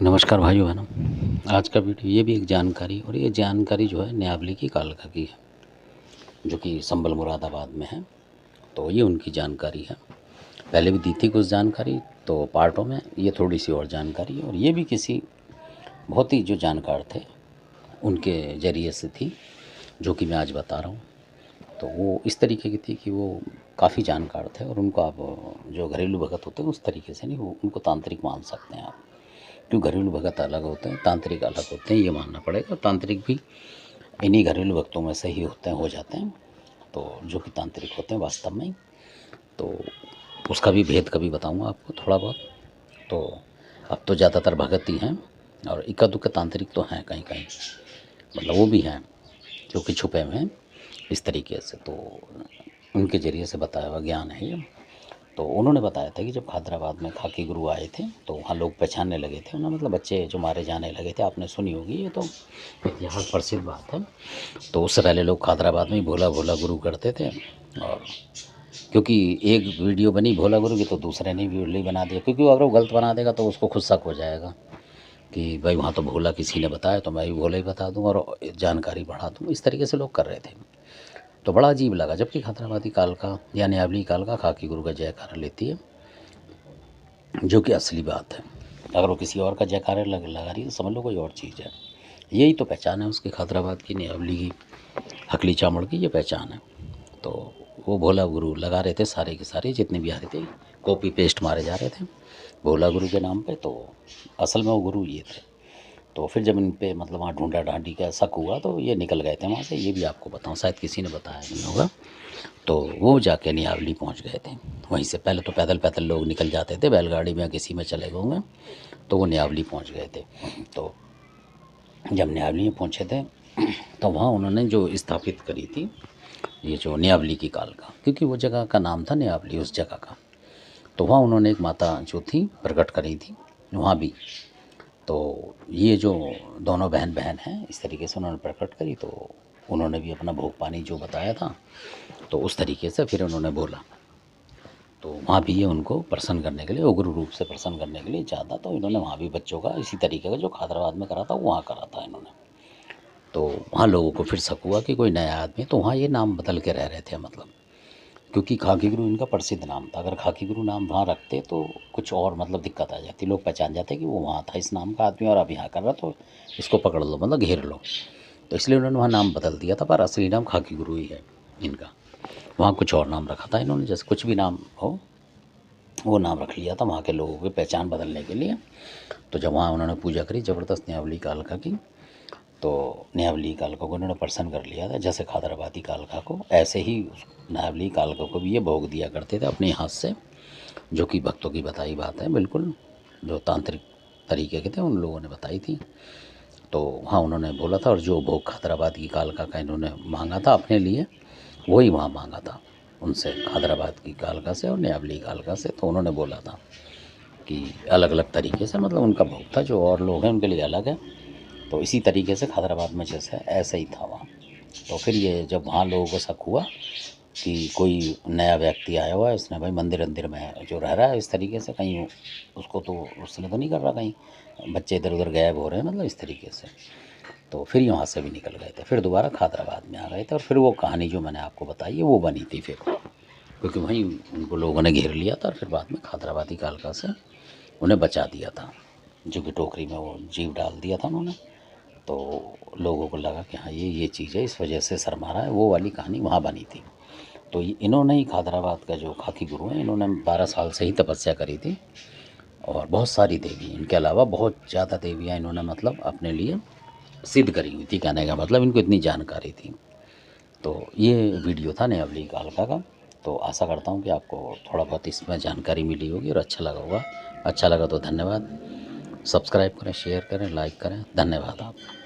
नमस्कार भाइयों बहनों। आज का वीडियो ये भी एक जानकारी, और ये जानकारी जो है न्यावली की कालका की है, जो कि संबल मुरादाबाद में है। तो ये उनकी जानकारी है। पहले भी दी थी कुछ जानकारी, तो पार्टों में ये थोड़ी सी और जानकारी है। और ये भी किसी बहुत ही जो जानकार थे उनके ज़रिए से थी, जो कि मैं आज बता रहा हूँ। तो वो इस तरीके की थी कि वो काफ़ी जानकार थे, और उनको आप जो घरेलू भगत होते हैं उस तरीके से नहीं, वो उनको तांत्रिक मान सकते हैं आप। क्यों, घरेलू भगत अलग होते हैं, तांत्रिक अलग होते हैं, ये मानना पड़ेगा। और तांत्रिक भी इन्हीं घरेलू भक्तों में से ही होते हैं, हो जाते हैं, तो जो कि तांत्रिक होते हैं वास्तव में। तो उसका भी भेद कभी बताऊंगा आपको थोड़ा बहुत। तो अब तो ज़्यादातर भगत ही हैं, और इक्का दुक्का तांत्रिक तो हैं कहीं कहीं, मतलब वो भी हैं जो कि छुपे हुए हैं इस तरीके से। तो उनके ज़रिए से बताया हुआ ज्ञान है ये। तो उन्होंने बताया था कि जब हैदराबाद में खाकी गुरु आए थे तो वहाँ लोग पहचानने लगे थे उन्हें, मतलब बच्चे जो मारे जाने लगे थे। आपने सुनी होगी, ये तो इतिहास प्रसिद्ध बात है। तो उससे पहले लोग हैदराबाद में ही भोला भोला गुरु करते थे। और क्योंकि एक वीडियो बनी भोला गुरु की, तो दूसरे ने भी वीडियो बना दिया, क्योंकि अगर वो गलत बना देगा तो उसको खुद शक हो जाएगा कि भाई वहाँ तो भोला किसी ने बताया, तो मैं भी भोला ही बता दूँ और जानकारी बढ़ा दूँ। इस तरीके से लोग कर रहे थे। तो बड़ा अजीब लगा, जबकि हैदराबादी कालका या न्यावली कालका खाकी गुरु का जयकारा लेती है, जो कि असली बात है। अगर वो किसी और का जयकारा लगा रही है तो समझ लो कोई और चीज़ है। यही तो पहचान है उसकी, हैदराबाद की न्यावली की, हकली चामड़ की, ये पहचान है। तो वो भोला गुरु लगा रहे थे, सारे के सारे जितने भी आ रहे थे कॉपी पेस्ट मारे जा रहे थे भोला गुरु के नाम पे। तो असल में वो गुरु ये थे। तो फिर जब इन पे मतलब वहाँ ढूंढा ढांडी का शक हुआ, तो ये निकल गए थे वहाँ से। ये भी आपको बताऊँ, शायद किसी ने बताया नहीं होगा। तो वो जाके न्यावली पहुँच गए थे। वहीं से पहले तो पैदल पैदल लोग निकल जाते थे, बैलगाड़ी में किसी में चले गए होंगे, तो वो न्यावली पहुँच गए थे। तो जब न्यावली में पहुँचे थे तो वहाँ उन्होंने जो स्थापित करी थी ये जो न्यावली की कालका, क्योंकि वो जगह का नाम था न्यावली उस जगह का। तो वहाँ उन्होंने एक माता जो थी प्रकट करी थी वहाँ भी। तो ये जो दोनों बहन बहन हैं इस तरीके से उन्होंने प्रकट करी। तो उन्होंने भी अपना भोग पानी जो बताया था, तो उस तरीके से फिर उन्होंने बोला। तो वहाँ भी ये उनको प्रसन्न करने के लिए, उग्र रूप से प्रसन्न करने के लिए चाहता। तो इन्होंने वहाँ भी बच्चों का इसी तरीके का जो हैदराबाद में करा था वहाँ करा था इन्होंने। तो वहाँ लोगों को फिर शक हुआ कि कोई नया आदमी, तो वहाँ ये नाम बदल के रह रहे थे, मतलब क्योंकि खाकी गुरु इनका प्रसिद्ध नाम था। अगर खाकी गुरु नाम वहाँ रखते तो कुछ और मतलब दिक्कत आ जाती, लोग पहचान जाते कि वो वहाँ था इस नाम का आदमी और अब यहाँ कर रहा, तो इसको पकड़ लो, मतलब घेर लो। तो इसलिए उन्होंने वहाँ नाम बदल दिया था, पर असली नाम खाकी गुरु ही है इनका। वहाँ कुछ और नाम रखा था इन्होंने, जैसे कुछ भी नाम हो वो नाम रख लिया था वहाँ के लोगों की पहचान बदलने के लिए। तो जब वहाँ उन्होंने पूजा करी ज़बरदस्त न्यावली कालका की, तो न्यावली कालका को उन्होंने प्रसन्न कर लिया था। जैसे हैदराबादी कालका को, ऐसे ही न्यावली कालका को भी ये भोग दिया करते थे अपने हाथ से, जो कि भक्तों की बताई बात है बिल्कुल, जो तांत्रिक तरीके के थे उन लोगों ने बताई थी। तो वहाँ उन्होंने बोला था, और जो भोग हैदराबाद की कालका का इन्होंने मांगा था अपने लिए, वही वहाँ मांगा था उनसे, हैदराबाद की कालका से और न्यावली कालका से। तो उन्होंने बोला था कि अलग अलग तरीके से, मतलब उनका भोग था, जो और लोग हैं उनके लिए अलग है। तो इसी तरीके से हैदराबाद में जैसे ऐसा ही था वहाँ। तो फिर ये जब वहाँ लोगों को शक हुआ कि कोई नया व्यक्ति आया हुआ है, उसने भाई मंदिर अंदिर में जो रह रहा है इस तरीके से, कहीं उसको तो उसने तो नहीं कर रहा, कहीं बच्चे इधर उधर गायब हो रहे हैं, मतलब इस तरीके से। तो फिर यहाँ से भी निकल गए थे, फिर दोबारा हैदराबाद में आ गए थे। और फिर वो कहानी जो मैंने आपको बताई है वो बनी थी फिर, क्योंकि वहीं उनको लोगों ने घेर लिया था, और फिर बाद में हैदराबादी कालका से उन्हें बचा दिया था, जो कि टोकरी में वो जीव डाल दिया था उन्होंने। तो लोगों को लगा कि हाँ ये चीज़ है, इस वजह से शर्मा रहा है, वो वाली कहानी वहाँ बनी थी। तो इन्होंने ही हैदराबाद का जो खाकी गुरु हैं, इन्होंने 12 साल से ही तपस्या करी थी, और बहुत सारी देवी, इनके अलावा बहुत ज़्यादा देवियाँ इन्होंने मतलब अपने लिए सिद्ध करी हुई थी। कहने का मतलब इनको इतनी जानकारी थी। तो ये वीडियो था न्यावली कालका का। तो आशा करता हूँ कि आपको थोड़ा बहुत इसमें जानकारी मिली होगी और अच्छा लगा होगा। अच्छा लगा तो धन्यवाद, सब्सक्राइब करें, शेयर करें, लाइक करें। धन्यवाद आपका।